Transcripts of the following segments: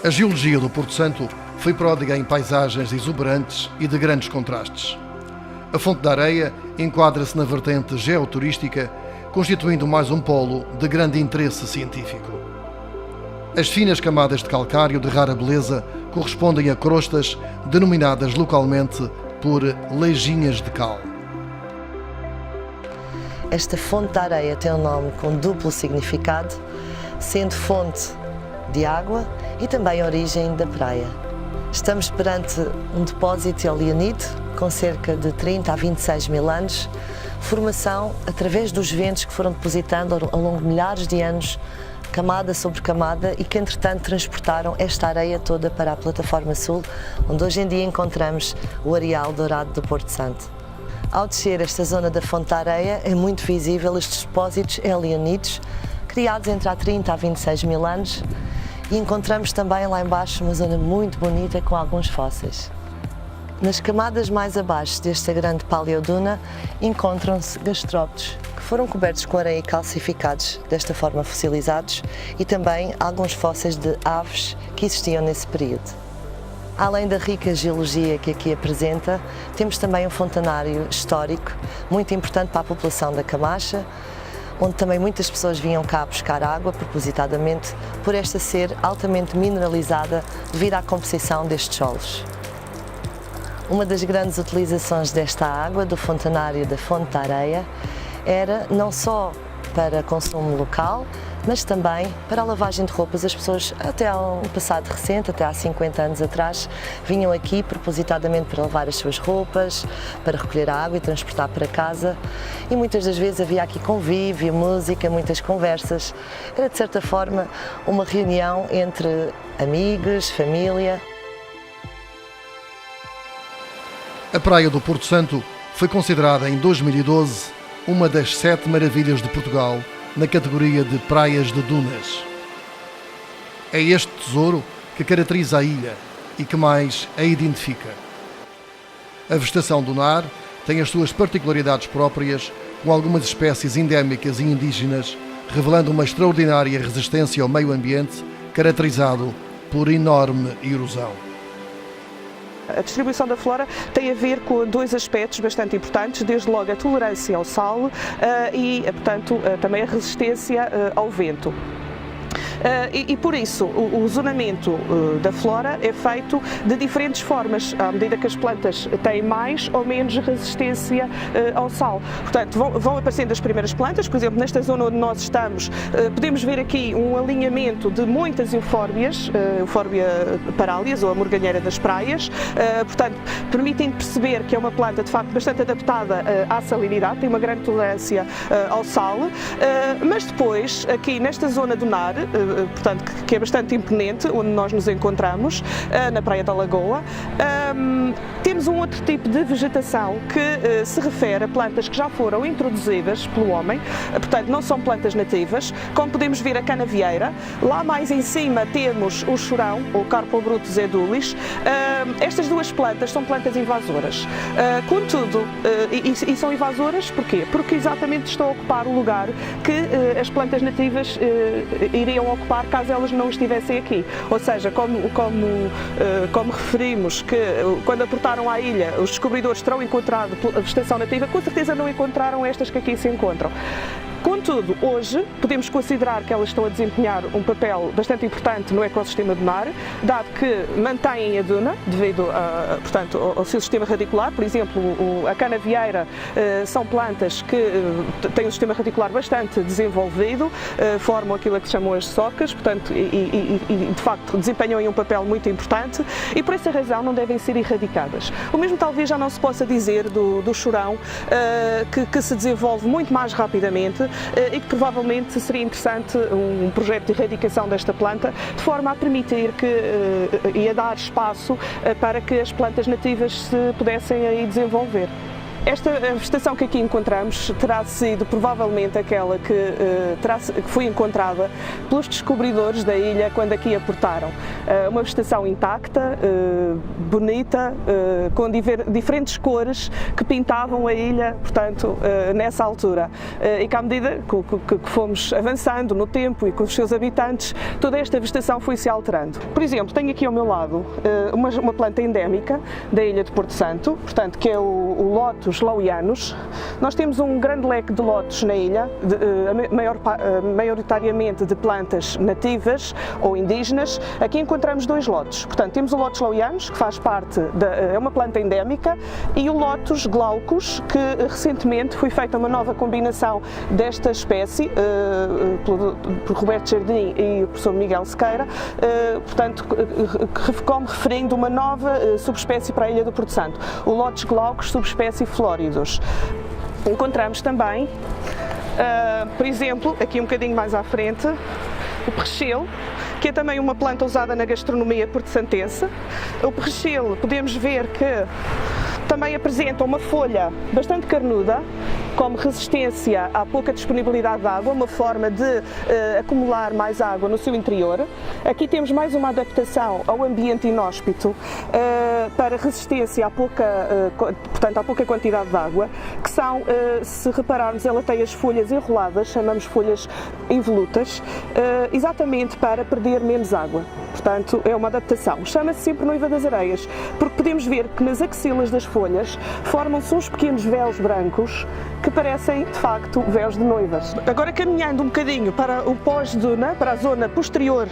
A geologia do Porto Santo foi pródiga em paisagens exuberantes e de grandes contrastes. A Fonte da Areia enquadra-se na vertente geoturística, constituindo mais um polo de grande interesse científico. As finas camadas de calcário de rara beleza correspondem a crostas denominadas localmente por leijinhas de cal. Esta Fonte da Areia tem um nome com duplo significado, sendo fonte de água e também origem da praia. Estamos perante um depósito eolianito com cerca de 30 a 26 mil anos, formação através dos ventos que foram depositando ao longo de milhares de anos, camada sobre camada, e que entretanto transportaram esta areia toda para a plataforma sul, onde hoje em dia encontramos o areal dourado do Porto Santo. Ao descer esta zona da Fonte da Areia é muito visível estes depósitos eolianitos, criados entre há 30 a 26 mil anos, e encontramos também lá embaixo uma zona muito bonita com alguns fósseis. Nas camadas mais abaixo desta grande paleoduna encontram-se gastrópodes, que foram cobertos com areia e calcificados, desta forma fossilizados, e também alguns fósseis de aves que existiam nesse período. Além da rica geologia que aqui apresenta, temos também um fontanário histórico muito importante para a população da Camacha, onde também muitas pessoas vinham cá buscar água, propositadamente, por esta ser altamente mineralizada devido à composição destes solos. Uma das grandes utilizações desta água, do fontanário da Fonte da Areia, era não só para consumo local, mas também para a lavagem de roupas. As pessoas, até há um passado recente, até há 50 anos atrás, vinham aqui propositadamente para lavar as suas roupas, para recolher a água e transportar para casa, e muitas das vezes havia aqui convívio, música, muitas conversas. Era, de certa forma, uma reunião entre amigos, família. A Praia do Porto Santo foi considerada em 2012 uma das 7 maravilhas de Portugal na categoria de praias de dunas. É este tesouro que caracteriza a ilha e que mais a identifica. A vegetação dunar tem as suas particularidades próprias, com algumas espécies endémicas e indígenas, revelando uma extraordinária resistência ao meio ambiente, caracterizado por enorme erosão. A distribuição da flora tem a ver com dois aspectos bastante importantes, desde logo a tolerância ao sal e, portanto, também a resistência ao vento. E por isso o zonamento da flora é feito de diferentes formas, à medida que as plantas têm mais ou menos resistência ao sal. Portanto, vão aparecendo as primeiras plantas, por exemplo, nesta zona onde nós estamos, podemos ver aqui um alinhamento de muitas eufórbias, Euphorbia paralias, ou a morganheira das praias, portanto, permitem perceber que é uma planta de facto bastante adaptada à salinidade, tem uma grande tolerância ao sal, mas depois, aqui nesta zona dunar, portanto, que é bastante imponente, onde nós nos encontramos, na Praia da Lagoa, temos um outro tipo de vegetação que se refere a plantas que já foram introduzidas pelo homem, portanto, não são plantas nativas, como podemos ver a canavieira. Lá mais em cima temos o chorão, ou Carpobrutus edulis. Estas duas plantas são plantas invasoras. Contudo, e são invasoras porquê? Porque exatamente estão a ocupar o lugar que as plantas nativas iriam ocupar caso elas não estivessem aqui. Ou seja, como referimos que quando aportaram à ilha os descobridores terão encontrado a vegetação nativa, com certeza não encontraram estas que aqui se encontram. Contudo, hoje podemos considerar que elas estão a desempenhar um papel bastante importante no ecossistema dunar, dado que mantêm a duna devido portanto, ao seu sistema radicular. Por exemplo, a canavieira são plantas que têm um sistema radicular bastante desenvolvido, formam aquilo que se chamam as socas, portanto, e de facto desempenham um papel muito importante, e por essa razão não devem ser erradicadas. O mesmo talvez já não se possa dizer do chorão, que se desenvolve muito mais rapidamente, e que provavelmente seria interessante um projeto de erradicação desta planta, de forma a permitir e a dar espaço para que as plantas nativas se pudessem aí desenvolver. Esta vegetação que aqui encontramos terá sido provavelmente aquela que foi encontrada pelos descobridores da ilha quando aqui aportaram. Uma vegetação intacta, bonita, com diferentes cores que pintavam a ilha, portanto, nessa altura. E que à medida que fomos avançando no tempo e com os seus habitantes, toda esta vegetação foi se alterando. Por exemplo, tenho aqui ao meu lado uma planta endémica da ilha de Porto Santo, portanto, que é o Lotus lauianus. Nós temos um grande leque de lotos na ilha, maioritariamente de plantas nativas ou indígenas. Aqui encontramos dois lotos. Portanto, temos o Lotus lauianus, que faz parte é uma planta endémica, e o Lotus glaucus, que recentemente foi feita uma nova combinação desta espécie por Roberto Jardim e o professor Miguel Sequeira, portanto, como referindo uma nova subespécie para a ilha do Porto Santo, o Lotus glaucus, subespécie Flóridos. Encontramos também, por exemplo, aqui um bocadinho mais à frente, o perchelo, que é também uma planta usada na gastronomia porto-santense. O perchelo, podemos ver que também apresenta uma folha bastante carnuda, como resistência à pouca disponibilidade de água, uma forma de acumular mais água no seu interior. Aqui temos mais uma adaptação ao ambiente inóspito para resistência à pouca quantidade de água, que são, se repararmos, ela tem as folhas enroladas, chamamos folhas involutas, exatamente para perder menos água. Portanto, é uma adaptação. Chama-se sempre noiva das areias, porque podemos ver que nas axilas das folhas formam-se uns pequenos véus brancos que parecem, de facto, véus de noivas. Agora, caminhando um bocadinho para o pós-duna, para a zona posterior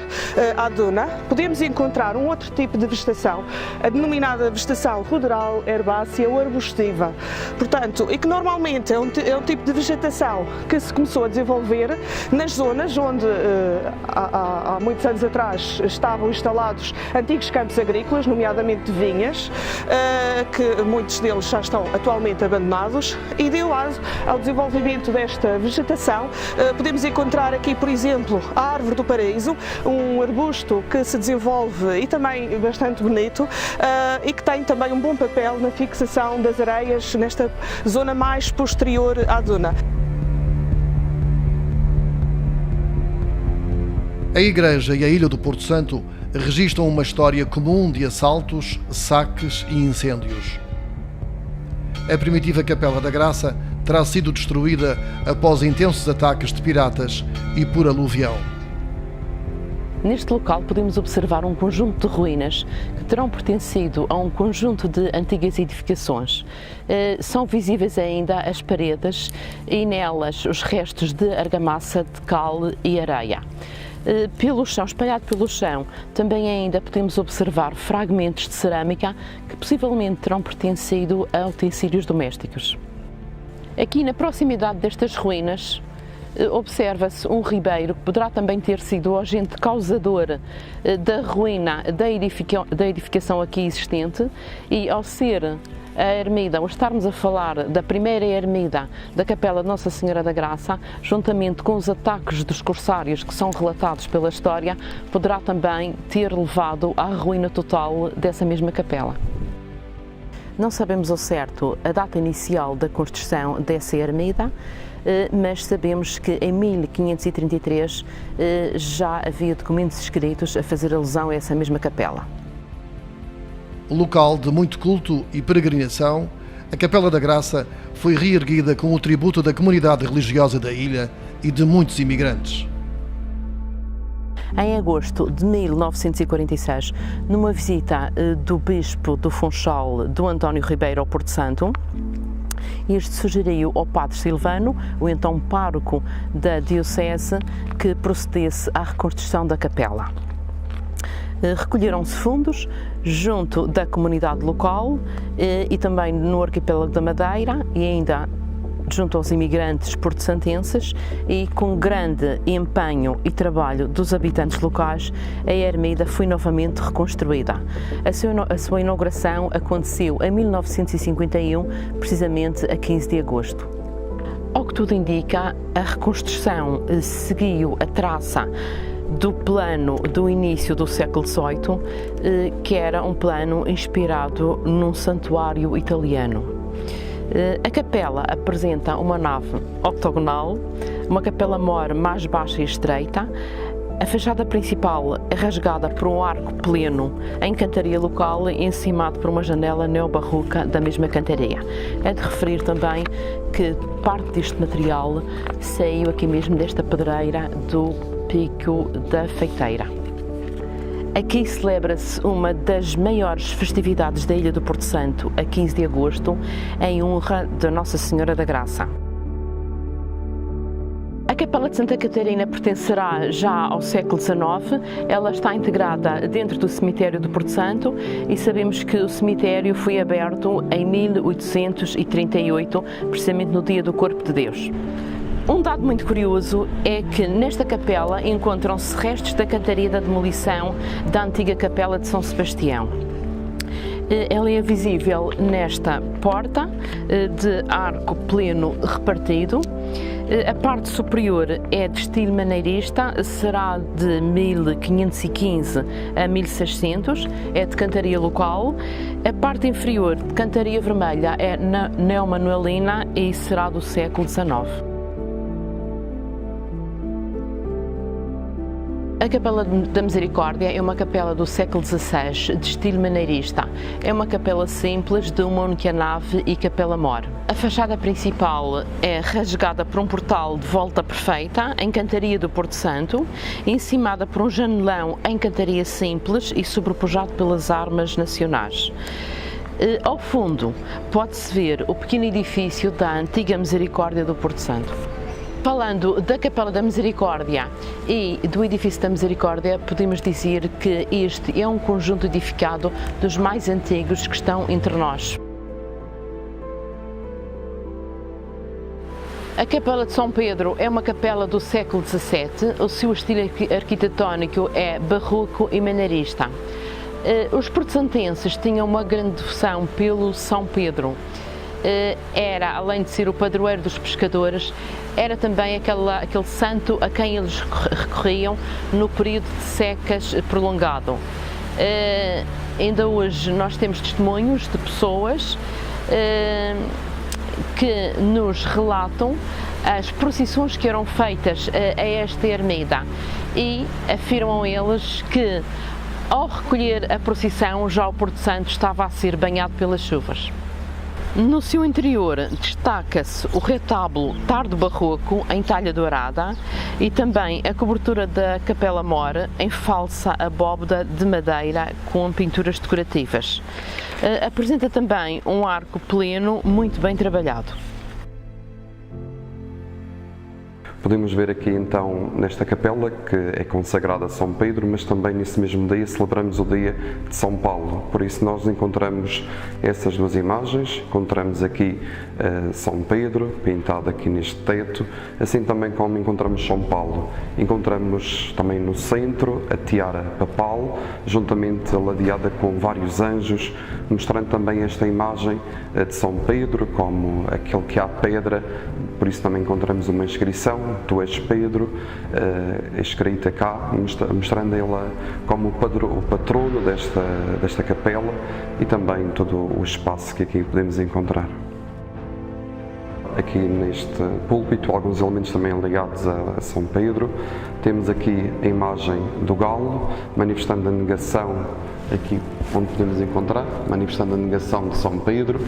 à duna, podemos encontrar um outro tipo de vegetação, a denominada vegetação ruderal, herbácea ou arbustiva. Portanto, e que normalmente é um tipo de vegetação que se começou a desenvolver nas zonas onde há muitos anos atrás estavam instalados antigos campos agrícolas, nomeadamente de vinhas, que muitos deles já estão atualmente abandonados, e deu lado ao desenvolvimento desta vegetação. Podemos encontrar aqui, por exemplo, a árvore do paraíso, um arbusto que se desenvolve e também bastante bonito, e que tem também um bom papel na fixação das areias nesta zona mais posterior à duna. A igreja e a ilha do Porto Santo registram uma história comum de assaltos, saques e incêndios. A primitiva Capela da Graça terá sido destruída após intensos ataques de piratas e por aluvião. Neste local podemos observar um conjunto de ruínas que terão pertencido a um conjunto de antigas edificações. São visíveis ainda as paredes e nelas os restos de argamassa, de cal e areia. Pelo chão, espalhado pelo chão, também ainda podemos observar fragmentos de cerâmica que possivelmente terão pertencido a utensílios domésticos. Aqui na proximidade destas ruínas observa-se um ribeiro que poderá também ter sido o agente causador da ruína da edificação aqui existente, e ao ser a ermida, ou estarmos a falar da primeira ermida da Capela de Nossa Senhora da Graça, juntamente com os ataques dos corsários que são relatados pela história, poderá também ter levado à ruína total dessa mesma capela. Não sabemos ao certo a data inicial da construção dessa ermida, mas sabemos que em 1533 já havia documentos escritos a fazer alusão a essa mesma capela. Local de muito culto e peregrinação, a Capela da Graça foi reerguida com o tributo da comunidade religiosa da ilha e de muitos imigrantes. Em agosto de 1946, numa visita do Bispo do Funchal, do António Ribeiro, ao Porto Santo, este sugeriu ao Padre Silvano, o então pároco da Diocese, que procedesse à reconstrução da capela. Recolheram-se fundos junto da comunidade local e também no arquipélago da Madeira e ainda junto aos imigrantes porto-santenses, e com grande empenho e trabalho dos habitantes locais, a ermida foi novamente reconstruída. A sua inauguração aconteceu em 1951, precisamente a 15 de agosto. Ao que tudo indica, a reconstrução seguiu a traça do plano do início do século XVIII, que era um plano inspirado num santuário italiano. A capela apresenta uma nave octogonal, uma capela-mor mais baixa e estreita. A fachada principal é rasgada por um arco pleno em cantaria local, encimado por uma janela neobarroca da mesma cantaria. É de referir também que parte deste material saiu aqui mesmo desta pedreira do Pico da Feiteira. Aqui celebra-se uma das maiores festividades da Ilha do Porto Santo, a 15 de agosto, em honra de Nossa Senhora da Graça. A Capela de Santa Catarina pertencerá já ao século XIX. Ela está integrada dentro do cemitério do Porto Santo e sabemos que o cemitério foi aberto em 1838, precisamente no dia do Corpo de Deus. Um dado muito curioso é que nesta capela encontram-se restos da cantaria da demolição da antiga Capela de São Sebastião. Ela é visível nesta porta de arco pleno repartido. A parte superior é de estilo maneirista, será de 1515 a 1600, é de cantaria local. A parte inferior, de cantaria vermelha, é neomanuelina e será do século XIX. A Capela da Misericórdia é uma capela do século XVI, de estilo maneirista. É uma capela simples, de uma única nave e capela-mor. A fachada principal é rasgada por um portal de volta perfeita, em cantaria do Porto Santo, encimada por um janelão em cantaria simples e sobrepujado pelas armas nacionais. Ao fundo, pode-se ver o pequeno edifício da antiga Misericórdia do Porto Santo. Falando da Capela da Misericórdia e do Edifício da Misericórdia, podemos dizer que este é um conjunto edificado dos mais antigos que estão entre nós. A Capela de São Pedro é uma capela do século XVII, o seu estilo arquitetónico é barroco e maneirista. Os portosantenses tinham uma grande devoção pelo São Pedro. Era, além de ser o padroeiro dos pescadores, era também aquele santo a quem eles recorriam no período de secas prolongado. Ainda hoje nós temos testemunhos de pessoas que nos relatam as procissões que eram feitas a esta ermida e afirmam eles que, ao recolher a procissão, já o Porto Santo estava a ser banhado pelas chuvas. No seu interior destaca-se o retábulo tardo-barroco em talha dourada e também a cobertura da capela-mor em falsa abóbada de madeira com pinturas decorativas. Apresenta também um arco pleno muito bem trabalhado. Podemos ver aqui então nesta capela que é consagrada a São Pedro, mas também nesse mesmo dia celebramos o dia de São Paulo. Por isso nós encontramos essas duas imagens, encontramos aqui São Pedro pintado aqui neste teto, assim também como encontramos São Paulo. Encontramos também no centro a tiara papal, juntamente ladeada com vários anjos, mostrando também esta imagem de São Pedro como aquele que há pedra. Por isso também encontramos uma inscrição, Tu és Pedro, escrita cá, mostrando ela como o patrono desta capela e também todo o espaço que aqui podemos encontrar. Aqui neste púlpito, alguns elementos também ligados a São Pedro. Temos aqui a imagem do galo, manifestando a negação, aqui onde podemos encontrar, manifestando a negação de São Pedro,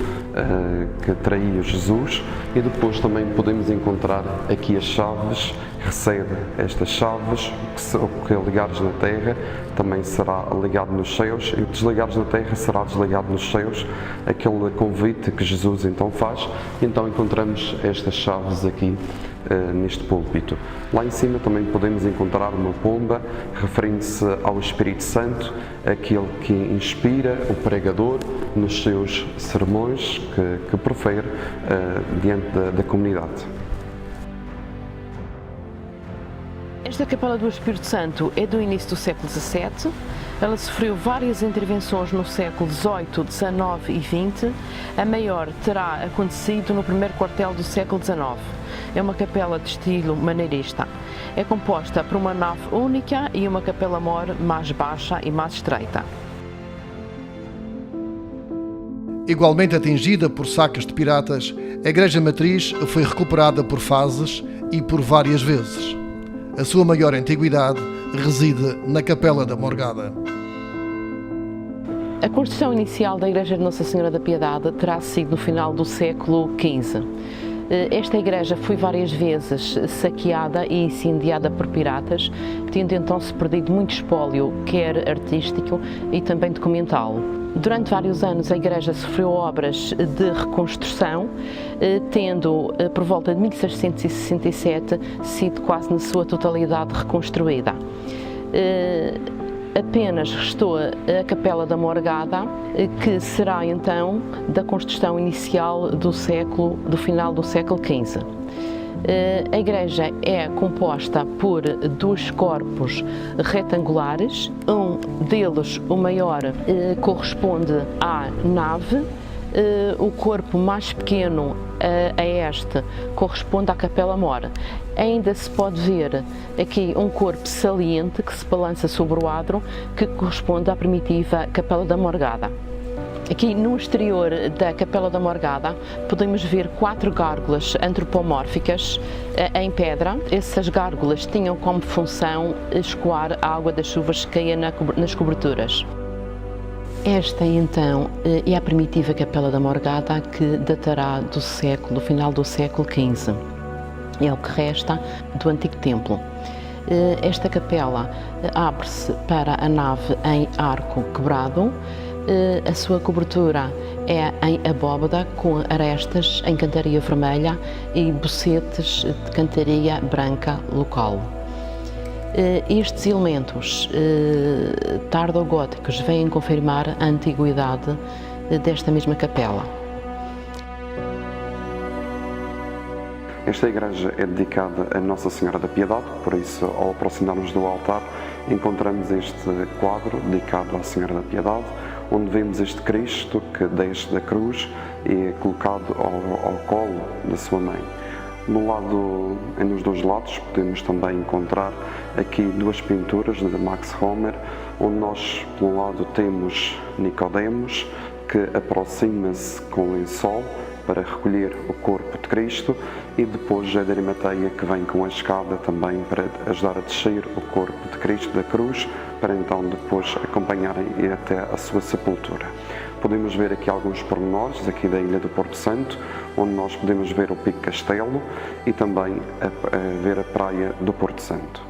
que traiu Jesus, e depois também podemos encontrar aqui as chaves, recebe estas chaves, o que ligares na terra também será ligado nos céus, e o que desligares na terra será desligado nos céus, aquele convite que Jesus então faz. Então encontramos estas chaves aqui neste púlpito. Lá em cima também podemos encontrar uma pomba, referindo-se ao Espírito Santo, aquele que inspira o pregador nos seus sermões que profere diante da comunidade. Esta Capela do Espírito Santo é do início do século XVII. Ela sofreu várias intervenções no século XVIII, XIX e XX. A maior terá acontecido no primeiro quartel do século XIX. É uma capela de estilo maneirista. É composta por uma nave única e uma capela-mor mais baixa e mais estreita. Igualmente atingida por saques de piratas, a Igreja Matriz foi recuperada por fases e por várias vezes. A sua maior antiguidade reside na Capela da Morgada. A construção inicial da Igreja de Nossa Senhora da Piedade terá sido no final do século XV. Esta igreja foi várias vezes saqueada e incendiada por piratas, tendo então se perdido muito espólio, quer artístico e também documental. Durante vários anos a igreja sofreu obras de reconstrução, tendo por volta de 1667 sido quase na sua totalidade reconstruída. Apenas restou a Capela da Morgada, que será então da construção inicial do final do século XV. A igreja é composta por 2 corpos retangulares, um deles, o maior, corresponde à nave, o corpo mais pequeno a este corresponde à Capela Mor. Ainda se pode ver aqui um corpo saliente que se balança sobre o adro, que corresponde à primitiva Capela da Morgada. Aqui no exterior da Capela da Morgada podemos ver 4 gárgulas antropomórficas em pedra. Essas gárgulas tinham como função escoar a água das chuvas que caía nas coberturas. Esta então é a primitiva Capela da Morgada, que datará do final do século XV. É o que resta do antigo templo. Esta capela abre-se para a nave em arco quebrado. A sua cobertura é em abóbada com arestas em cantaria vermelha e bocetes de cantaria branca local. Estes elementos tardogóticos vêm confirmar a antiguidade desta mesma capela. Esta igreja é dedicada a Nossa Senhora da Piedade, por isso, ao aproximarmos do altar, encontramos este quadro dedicado à Senhora da Piedade, onde vemos este Cristo que desce da cruz e é colocado ao colo da sua mãe. Nos 2 lados podemos também encontrar aqui 2 pinturas de Max Homer, onde nós, por um lado, temos Nicodemos, que aproxima-se com o lençol para recolher o corpo de Cristo, e depois a de Arimateia, que vem com a escada também para ajudar a descer o corpo de Cristo da cruz, para então depois acompanharem até a sua sepultura. Podemos ver aqui alguns pormenores aqui da Ilha do Porto Santo, onde nós podemos ver o Pico Castelo e também ver a praia do Porto Santo.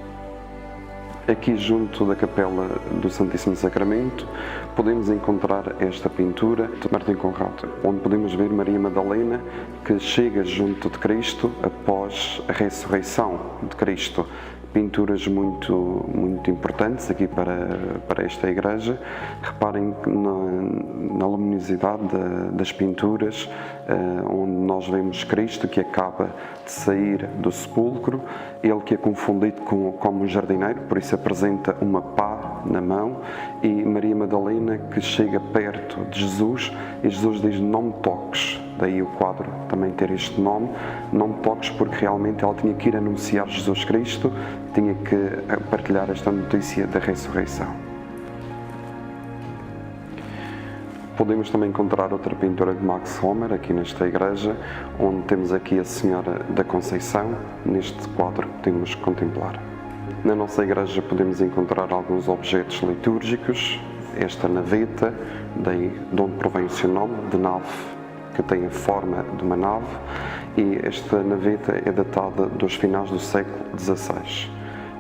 Aqui junto da Capela do Santíssimo Sacramento podemos encontrar esta pintura de Martim Conrado, onde podemos ver Maria Madalena, que chega junto de Cristo após a ressurreição de Cristo. Pinturas muito importantes aqui para esta igreja. Reparem na luminosidade das pinturas, onde nós vemos Cristo que acaba de sair do sepulcro, ele que é confundido como um jardineiro, por isso apresenta uma pá na mão, e Maria Madalena que chega perto de Jesus e Jesus diz: não me toques. Daí o quadro também ter este nome, não me toques, porque realmente ela tinha que ir anunciar Jesus Cristo, tinha que partilhar esta notícia da ressurreição. Podemos também encontrar outra pintura de Max Homer aqui nesta igreja, onde temos aqui a Senhora da Conceição, neste quadro que podemos contemplar. Na nossa igreja podemos encontrar alguns objetos litúrgicos, esta naveta, de onde provém o seu nome, de nave, que tem a forma de uma nave, e esta naveta é datada dos finais do século XVI.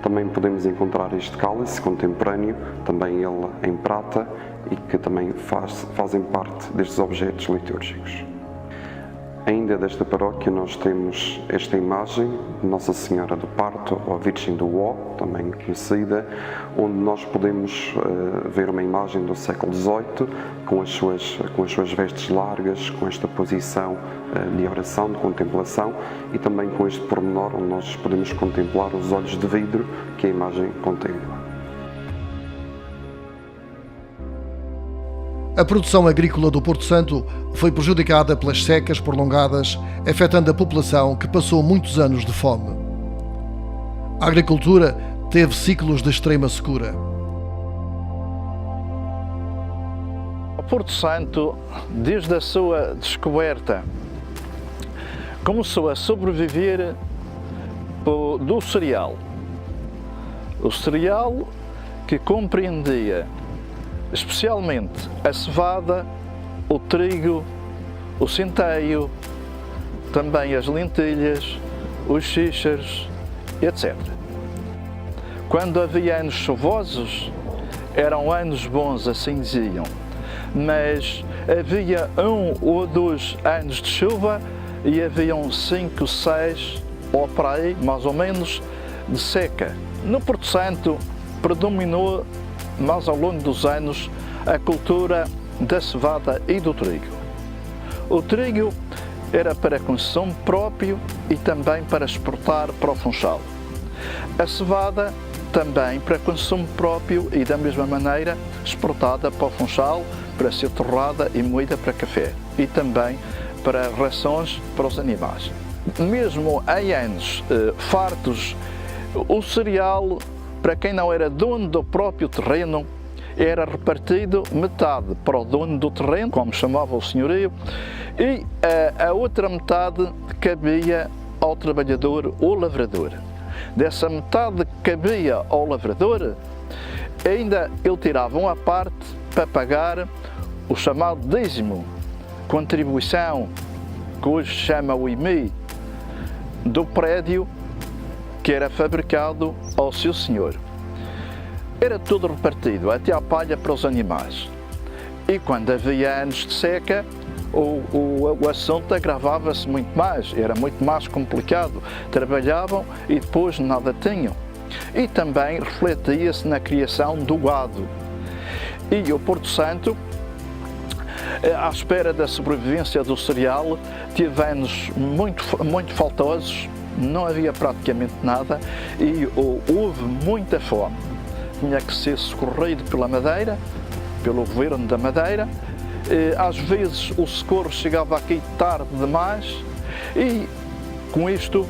Também podemos encontrar este cálice contemporâneo, também ele em prata, e que também fazem parte destes objetos litúrgicos. Ainda desta paróquia nós temos esta imagem de Nossa Senhora do Parto, ou a Virgem do Ó, também conhecida, onde nós podemos ver uma imagem do século XVIII com as suas vestes largas, com esta posição de oração, de contemplação, e também com este pormenor onde nós podemos contemplar os olhos de vidro que a imagem contempla. A produção agrícola do Porto Santo foi prejudicada pelas secas prolongadas, afetando a população que passou muitos anos de fome. A agricultura teve ciclos de extrema secura. Porto Santo, desde a sua descoberta, começou a sobreviver do cereal. O cereal que compreendia especialmente a cevada, o trigo, o centeio, também as lentilhas, os xíxaros, etc. Quando havia anos chuvosos, eram anos bons, assim diziam, mas havia 1 ou 2 anos de chuva e haviam 5, 6, ou para aí, mais ou menos, de seca. No Porto Santo predominou, mais ao longo dos anos, a cultura da cevada e do trigo. O trigo era para consumo próprio e também para exportar para o Funchal. A cevada também para consumo próprio e, da mesma maneira, exportada para o Funchal para ser torrada e moída para café e também para rações para os animais. Mesmo em anos fartos, o cereal, para quem não era dono do próprio terreno, era repartido metade para o dono do terreno, como chamava o senhorio, e a outra metade cabia ao trabalhador ou lavrador. Dessa metade que cabia ao lavrador, ainda ele tirava uma parte para pagar o chamado dízimo, contribuição, que hoje se chama o IMI, do prédio que era fabricado ao seu senhor. Era tudo repartido, até a palha para os animais. E quando havia anos de seca, o assunto agravava-se muito mais, era muito mais complicado. Trabalhavam e depois nada tinham. E também refletia-se na criação do gado. E o Porto Santo, à espera da sobrevivência do cereal, teve anos muito faltosos, não havia praticamente nada e houve muita fome. Tinha que ser socorrido pela Madeira, pelo governo da Madeira. Às vezes o socorro chegava aqui tarde demais e com isto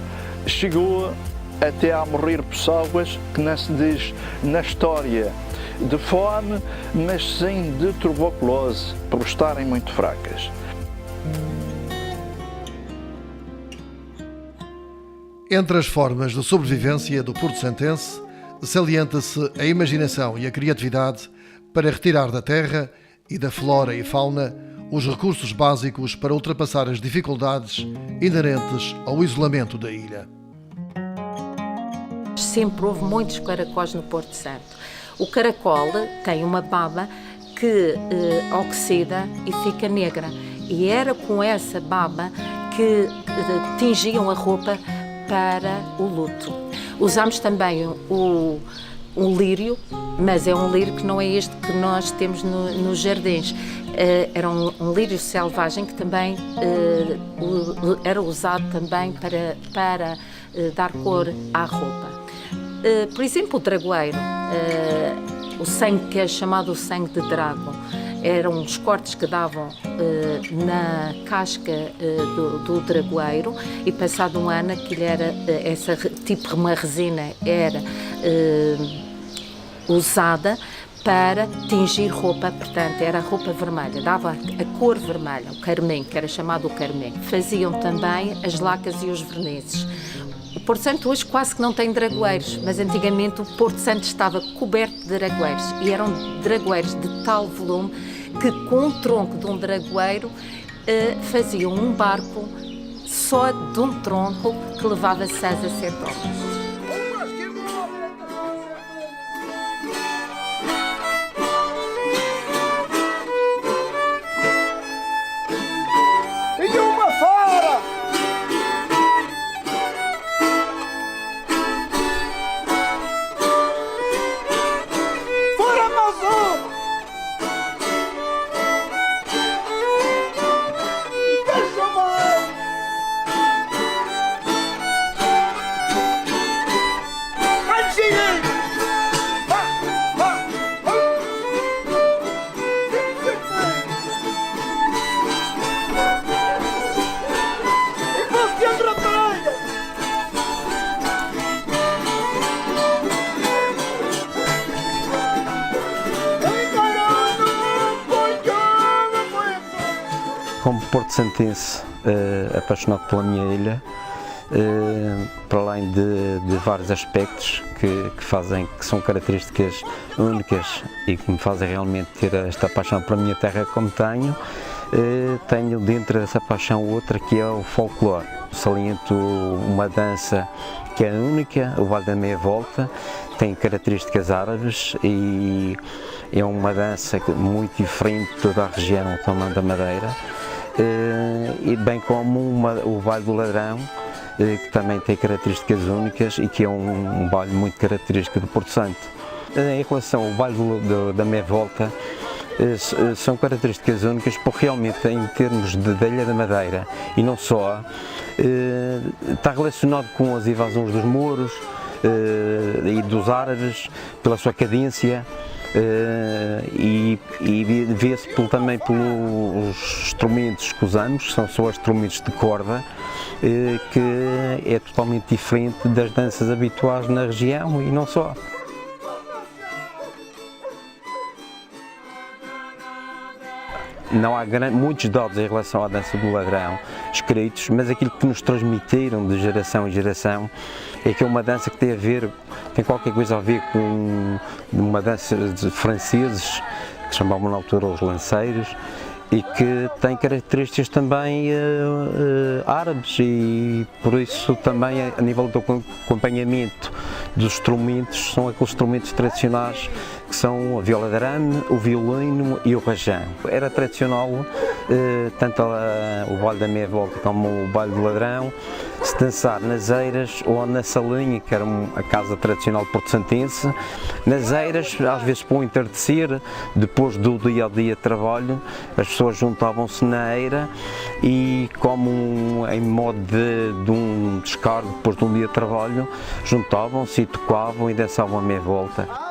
chegou até a morrer pessoas que não se diz na história de fome, mas sim de tuberculose, por estarem muito fracas. Entre as formas de sobrevivência do Porto Santense, salienta-se a imaginação e a criatividade para retirar da terra e da flora e fauna os recursos básicos para ultrapassar as dificuldades inerentes ao isolamento da ilha. Sempre houve muitos caracóis no Porto Santo. O caracol tem uma baba que oxida e fica negra. E era com essa baba que tingiam a roupa para o luto. Usamos também um lírio, mas é um lírio que não é este que nós temos nos jardins. Era um lírio selvagem que também era usado também para dar cor à roupa. Por exemplo, o dragoeiro, o sangue que é chamado o sangue de drago, eram os cortes que davam na casca do dragoeiro e passado um ano aquilo era, essa tipo uma resina era usada para tingir roupa, portanto era a roupa vermelha, dava a cor vermelha, o carmim, que era chamado o carmim. Faziam também as lacas e os vernizes. O Porto Santo hoje quase que não tem dragoeiros, mas antigamente o Porto Santo estava coberto de dragoeiros e eram dragoeiros de tal volume que com o tronco de um dragoeiro faziam um barco só de um tronco que levava 6 a 7 homens. como porto santense, apaixonado pela minha ilha, para além de vários aspectos que são características únicas e que me fazem realmente ter esta paixão pela minha terra como tenho dentro dessa paixão outra, que é o folclore. Saliento uma dança que é única, o Baile da Meia Volta, tem características árabes e é uma dança muito diferente de toda a região também da Madeira, e bem como o Baile do Ladrão, que também tem características únicas e que é um baile muito característico do Porto Santo. Em relação ao Baile da Meia Volta, são características únicas porque realmente em termos da Ilha da Madeira e não só, está relacionado com as invasões dos mouros e dos árabes, pela sua cadência, e vê-se também pelos instrumentos que usamos, que são só instrumentos de corda, que é totalmente diferente das danças habituais na região e não só. Não há muitos dados em relação à dança do ladrão escritos, mas aquilo que nos transmitiram de geração em geração é que é uma dança que tem qualquer coisa a ver com uma dança de franceses, que se chamavam na altura os lanceiros, e que tem características também árabes, e por isso também a nível do acompanhamento dos instrumentos, são aqueles instrumentos tradicionais que são a viola de arame, o violino e o rajão. Era tradicional, tanto o baile da meia volta como o baile do ladrão, se dançar nas eiras ou na salinha, que era a casa tradicional porto-santense. Nas eiras, às vezes para o entardecer, depois do dia a dia de trabalho, as pessoas juntavam-se na eira e, como em modo de um descargo depois de um dia de trabalho, juntavam-se e tocavam e dançavam a meia volta.